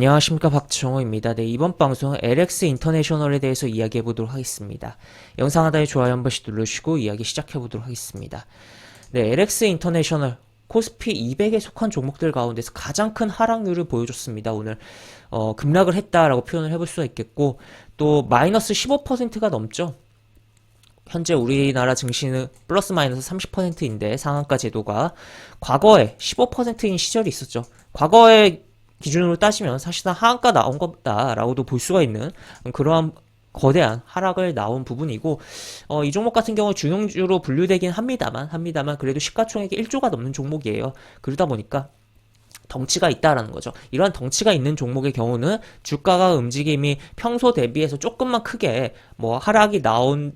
안녕하십니까, 박정호입니다. 네, 이번 방송은 LX 인터내셔널에 대해서 이야기해 보도록 하겠습니다. 영상 하단에 좋아요 한 번씩 눌러주시고 이야기 시작해 보도록 하겠습니다. 네, LX 인터내셔널 코스피 200에 속한 종목들 가운데서 가장 큰 하락률을 보여줬습니다. 오늘 급락을 했다라고 표현을 해볼 수가 있겠고, 또 마이너스 15%가 넘죠. 현재 우리나라 증시는 플러스 마이너스 30%인데 상한가 제도가 과거에 15%인 시절이 있었죠. 과거에 기준으로 따지면 사실상 하한가 나온 거다라고도 볼 수가 있는 그러한 거대한 하락을 나온 부분이고, 이 종목 같은 경우 중용주로 분류되긴 합니다만 그래도 시가총액이 1조가 넘는 종목이에요. 그러다 보니까 덩치가 있다라는 거죠. 이러한 덩치가 있는 종목의 경우는 주가가 움직임이 평소 대비해서 조금만 크게 뭐 하락이 나올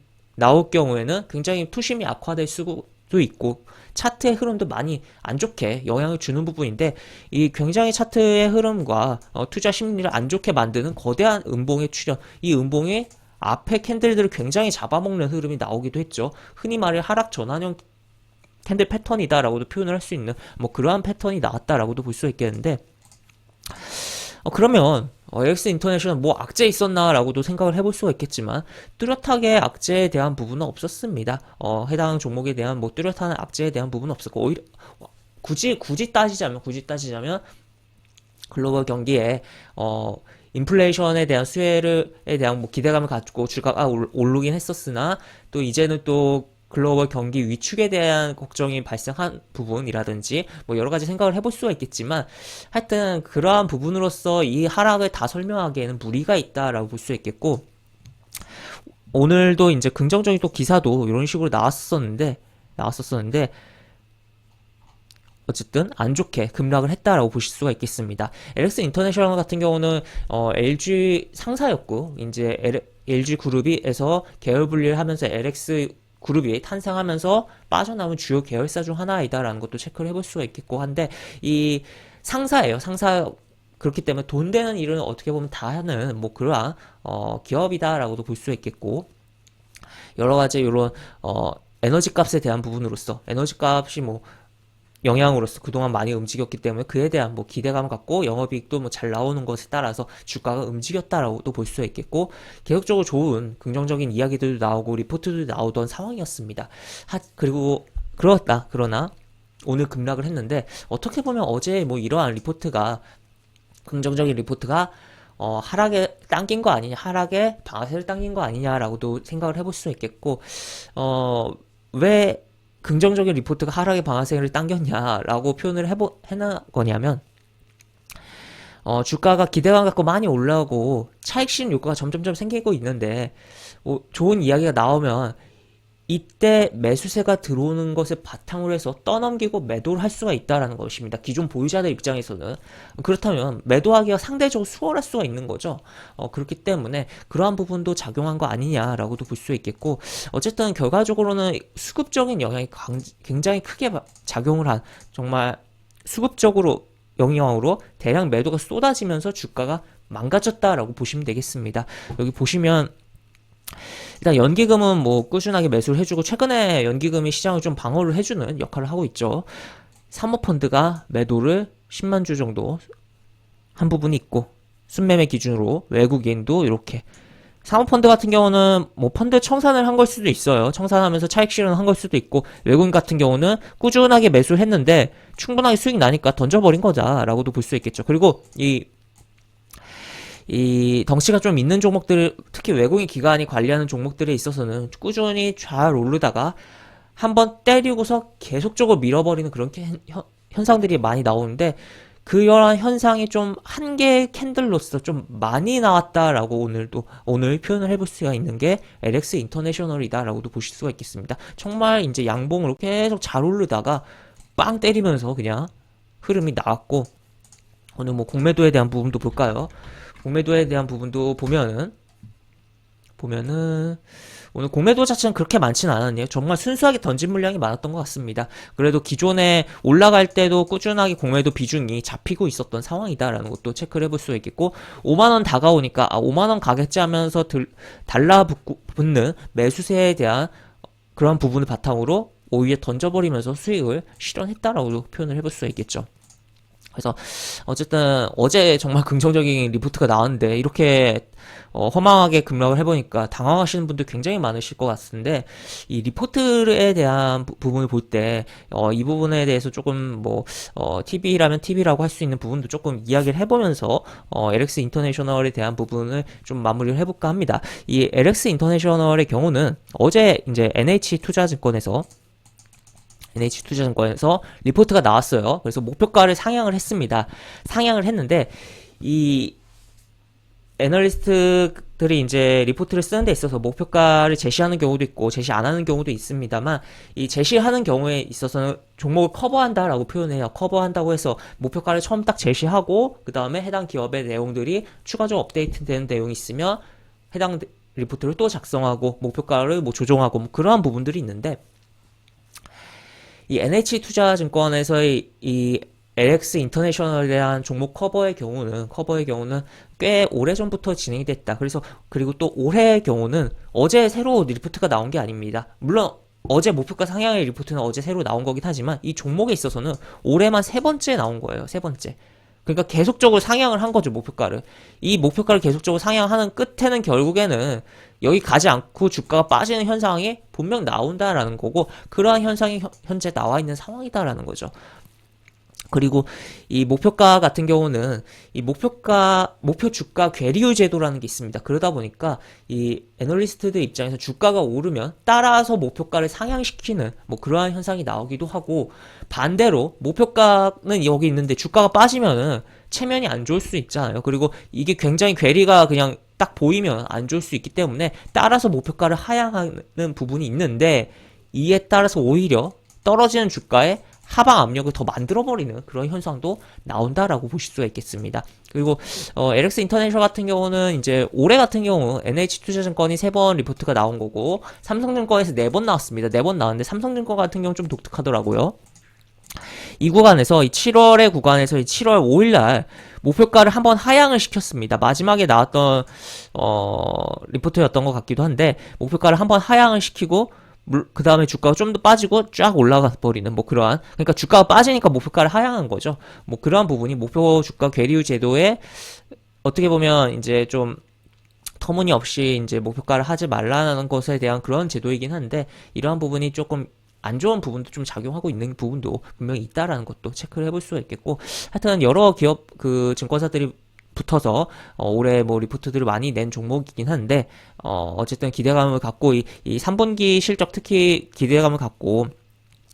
경우에는 굉장히 투심이 악화될 수도 있고, 차트의 흐름도 많이 안 좋게 영향을 주는 부분인데, 이 굉장히 차트의 흐름과 투자 심리를 안 좋게 만드는 거대한 음봉의 출현, 이 음봉이 앞에 캔들들을 굉장히 잡아먹는 흐름이 나오기도 했죠. 흔히 말해 하락 전환형 캔들 패턴이다라고도 표현을 할 수 있는 뭐 그러한 패턴이 나왔다라고도 볼 수 있겠는데, 그러면 LX 인터내셔널 뭐 악재 있었나라고도 생각을 해볼 수가 있겠지만 뚜렷하게 악재에 대한 부분은 없었습니다. 해당 종목에 대한 뭐 뚜렷한 악재에 대한 부분은 없었고, 오히려 굳이 따지자면 글로벌 경기에 인플레이션에 대한 수혜에 대한 뭐 기대감을 갖고 주가가 오르긴 했었으나, 또 이제는 또 글로벌 경기 위축에 대한 걱정이 발생한 부분이라든지 뭐 여러 가지 생각을 해볼 수가 있겠지만, 하여튼 그러한 부분으로서 이 하락을 다 설명하기에는 무리가 있다라고 볼 수 있겠고, 오늘도 이제 긍정적인 또 기사도 이런 식으로 나왔었는데 어쨌든 안 좋게 급락을 했다라고 보실 수가 있겠습니다. LX 인터내셔널 같은 경우는 LG 상사였고, 이제 LG 그룹에서 계열 분리를 하면서 LX 그룹이 탄생하면서 빠져나온 주요 계열사 중 하나이다라는 것도 체크를 해볼 수가 있겠고 한데, 이 상사예요. 그렇기 때문에 돈 되는 일은 어떻게 보면 다 하는 뭐 그러한 기업이다라고도 볼 수가 있겠고, 여러 가지 이런 에너지 값에 대한 부분으로서 에너지 값이 뭐 영향으로서 그동안 많이 움직였기 때문에 그에 대한 뭐 기대감 갖고 영업이익도 뭐 잘 나오는 것에 따라서 주가가 움직였다라고도 볼 수 있겠고, 계속적으로 좋은 긍정적인 이야기들도 나오고 리포트도 나오던 상황이었습니다. 그러나 오늘 급락을 했는데, 어떻게 보면 어제 뭐 이러한 긍정적인 리포트가 하락에 당긴 거 아니냐, 하락에 방아쇠를 당긴 거 아니냐라고도 생각을 해볼 수 있겠고, 왜 긍정적인 리포트가 하락의 방아쇠를 당겼냐라고 표현을 해나 거냐면, 주가가 기대감 갖고 많이 올라오고 차익 실현 효과가 점점점 생기고 있는데, 좋은 이야기가 나오면 이때 매수세가 들어오는 것을 바탕으로 해서 떠넘기고 매도를 할 수가 있다라는 것입니다. 기존 보유자들 입장에서는. 그렇다면 매도하기가 상대적으로 수월할 수가 있는 거죠. 그렇기 때문에 그러한 부분도 작용한 거 아니냐라고도 볼 수 있겠고, 어쨌든 결과적으로는 수급적인 영향이 굉장히 크게 작용을 한, 정말 수급적으로 영향으로 대량 매도가 쏟아지면서 주가가 망가졌다라고 보시면 되겠습니다. 여기 보시면 일단 연기금은 뭐 꾸준하게 매수를 해주고, 최근에 연기금이 시장을 좀 방어를 해주는 역할을 하고 있죠. 사모펀드가 매도를 10만 주 정도 한 부분이 있고, 순매매 기준으로 외국인도 이렇게, 사모펀드 같은 경우는 뭐 펀드 청산을 한 걸 수도 있어요. 청산하면서 차익 실현을 한 걸 수도 있고, 외국인 같은 경우는 꾸준하게 매수를 했는데 충분하게 수익 나니까 던져버린 거다라고도 볼 수 있겠죠. 그리고 이 덩치가 좀 있는 종목들, 특히 외국인 기관이 관리하는 종목들에 있어서는 꾸준히 잘 오르다가 한번 때리고서 계속적으로 밀어버리는 그런 현상들이 많이 나오는데, 그러한 현상이 좀 한 개의 캔들로서 좀 많이 나왔다라고 오늘 표현을 해볼 수가 있는 게 LX 인터내셔널이다라고도 보실 수가 있겠습니다. 정말 이제 양봉으로 계속 잘 오르다가 빵 때리면서 그냥 흐름이 나왔고, 오늘 뭐 공매도에 대한 부분도 볼까요? 공매도에 대한 부분도 보면은 오늘 공매도 자체는 그렇게 많지는 않았네요. 정말 순수하게 던진 물량이 많았던 것 같습니다. 그래도 기존에 올라갈 때도 꾸준하게 공매도 비중이 잡히고 있었던 상황이다라는 것도 체크를 해볼 수 있겠고, 5만원 다가오니까 5만원 가겠지 하면서 달라붙는 매수세에 대한 그런 부분을 바탕으로 오히려 던져버리면서 수익을 실현했다라고 표현을 해볼 수 있겠죠. 그래서 어쨌든 어제 정말 긍정적인 리포트가 나왔는데 이렇게 허망하게 급락을 해보니까 당황하시는 분들 굉장히 많으실 것 같은데, 이 리포트에 대한 부분을 볼 때 이 부분에 대해서 조금 뭐 TV라면 TV라고 할 수 있는 부분도 조금 이야기를 해보면서 LX 인터내셔널에 대한 부분을 좀 마무리를 해볼까 합니다. 이 LX 인터내셔널의 경우는 어제 이제 NH투자증권에서 리포트가 나왔어요. 그래서 목표가를 상향을 했습니다. 상향을 했는데, 이 애널리스트들이 이제 리포트를 쓰는 데 있어서 목표가를 제시하는 경우도 있고 제시 안 하는 경우도 있습니다만, 이 제시하는 경우에 있어서는 종목을 커버한다라고 표현해요. 커버한다고 해서 목표가를 처음 딱 제시하고 그 다음에 해당 기업의 내용들이 추가적으로 업데이트되는 내용이 있으면 해당 리포트를 또 작성하고 목표가를 뭐 조정하고 뭐 그러한 부분들이 있는데, 이 NH투자증권에서의 이 LX 인터내셔널에 대한 종목 커버의 경우는 꽤 오래전부터 진행이 됐다. 그리고 또 올해의 경우는 어제 새로 리포트가 나온 게 아닙니다. 물론 어제 목표가 상향의 리포트는 어제 새로 나온 거긴 하지만 이 종목에 있어서는 올해만 세 번째 나온 거예요. 세 번째. 그러니까 계속적으로 상향을 한 거죠, 목표가를. 이 목표가를 계속적으로 상향하는 끝에는 결국에는 여기 가지 않고 주가가 빠지는 현상이 분명 나온다라는 거고, 그러한 현상이 현재 나와 있는 상황이다라는 거죠. 그리고 이 목표가 같은 경우는 이 목표 주가 괴리율 제도라는 게 있습니다. 그러다 보니까 이 애널리스트들 입장에서 주가가 오르면 따라서 목표가를 상향시키는 뭐 그러한 현상이 나오기도 하고, 반대로 목표가는 여기 있는데 주가가 빠지면은 체면이 안 좋을 수 있잖아요. 그리고 이게 굉장히 괴리가 그냥 딱 보이면 안 좋을 수 있기 때문에 따라서 목표가를 하향하는 부분이 있는데, 이에 따라서 오히려 떨어지는 주가에 하방 압력을 더 만들어버리는 그런 현상도 나온다라고 보실 수가 있겠습니다. 그리고 LX 인터내셔널 같은 경우는 이제 올해 같은 경우 NH투자증권이 3번 리포트가 나온 거고, 삼성증권에서 4번 나왔습니다. 4번 나왔는데 삼성증권 같은 경우 좀 독특하더라고요. 이 구간에서 이 7월의 구간에서 이 7월 5일날 목표가를 한번 하향을 시켰습니다. 마지막에 나왔던 리포트였던 것 같기도 한데, 목표가를 한번 하향을 시키고 그 다음에 주가가 좀 더 빠지고 쫙 올라가 버리는 뭐 그러한, 그러니까 주가가 빠지니까 목표가를 하향한 거죠. 뭐 그러한 부분이 목표 주가 괴리율 제도에 어떻게 보면 이제 좀 터무니없이 이제 목표가를 하지 말라는 것에 대한 그런 제도이긴 한데, 이러한 부분이 조금 안 좋은 부분도 좀 작용하고 있는 부분도 분명히 있다라는 것도 체크를 해볼 수가 있겠고, 하여튼 여러 기업 그 증권사들이 붙어서 올해 뭐 리포트들을 많이 낸 종목이긴 한데, 어쨌든 기대감을 갖고 이 3분기 실적 특히 기대감을 갖고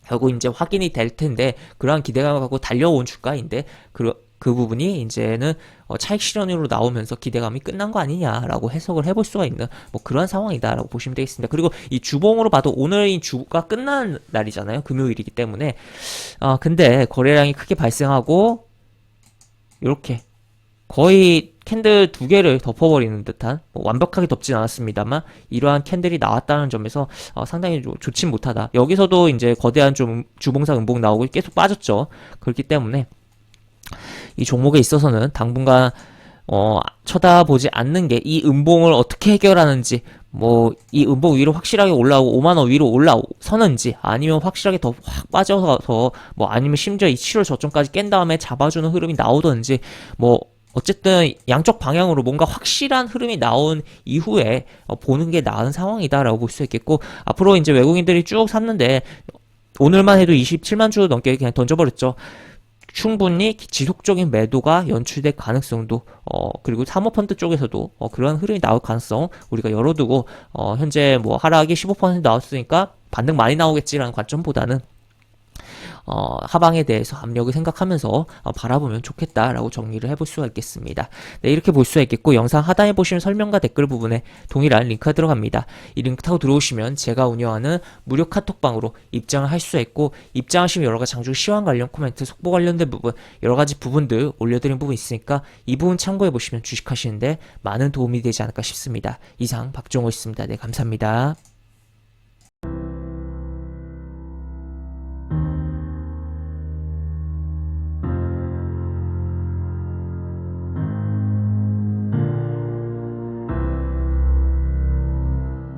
결국 이제 확인이 될 텐데, 그러한 기대감을 갖고 달려온 주가인데 그 부분이 이제는 차익 실현으로 나오면서 기대감이 끝난 거 아니냐라고 해석을 해볼 수가 있는 뭐 그런 상황이다라고 보시면 되겠습니다. 그리고 이 주봉으로 봐도 오늘이 주가 끝난 날이잖아요. 금요일이기 때문에. 근데 거래량이 크게 발생하고 이렇게 거의 캔들 2개를 덮어버리는 듯한, 뭐 완벽하게 덮진 않았습니다만 이러한 캔들이 나왔다는 점에서 상당히 좋진 못하다. 여기서도 이제 거대한 좀 주봉상 음봉 나오고 계속 빠졌죠. 그렇기 때문에 이 종목에 있어서는 당분간 쳐다보지 않는 게, 이 음봉을 어떻게 해결하는지, 뭐 이 음봉 위로 확실하게 올라오고 5만원 위로 올라서는지, 아니면 확실하게 더 확 빠져서 뭐 아니면 심지어 이 7월 저점까지 깬 다음에 잡아주는 흐름이 나오던지, 뭐 어쨌든 양쪽 방향으로 뭔가 확실한 흐름이 나온 이후에 보는 게 나은 상황이다라고 볼 수 있겠고, 앞으로 이제 외국인들이 쭉 샀는데 오늘만 해도 27만 주 넘게 그냥 던져버렸죠. 충분히 지속적인 매도가 연출될 가능성도, 그리고 사모펀드 쪽에서도 그런 흐름이 나올 가능성 우리가 열어두고, 현재 뭐 하락이 15% 나왔으니까 반등 많이 나오겠지라는 관점보다는 하방에 대해서 압력을 생각하면서 바라보면 좋겠다라고 정리를 해볼 수가 있겠습니다. 네, 이렇게 볼 수가 있겠고, 영상 하단에 보시면 설명과 댓글 부분에 동일한 링크가 들어갑니다. 이 링크 타고 들어오시면 제가 운영하는 무료 카톡방으로 입장을 할 수가 있고, 입장하시면 여러가지 장중 시황 관련 코멘트, 속보 관련된 부분, 여러가지 부분들 올려드린 부분 있으니까 이 부분 참고해보시면 주식하시는데 많은 도움이 되지 않을까 싶습니다. 이상 박종호였습니다. 네, 감사합니다.